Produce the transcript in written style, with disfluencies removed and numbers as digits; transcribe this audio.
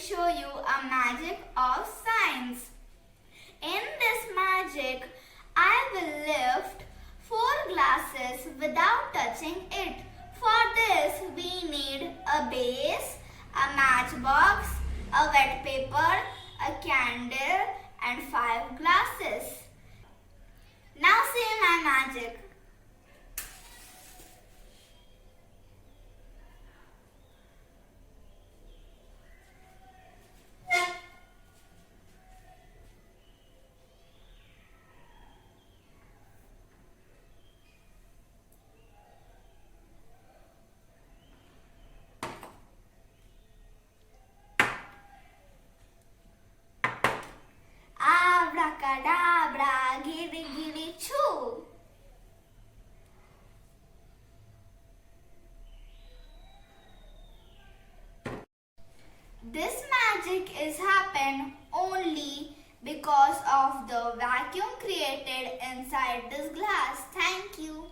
show you a magic of science. In this magic, I will lift 4 glasses without touching it. For this, we need a base, a matchbox, a wet paper, a candle and 5 glasses. Now see my magic. Abracadabra, giri giri choo. This magic is happened only because of the vacuum created inside this glass. Thank you.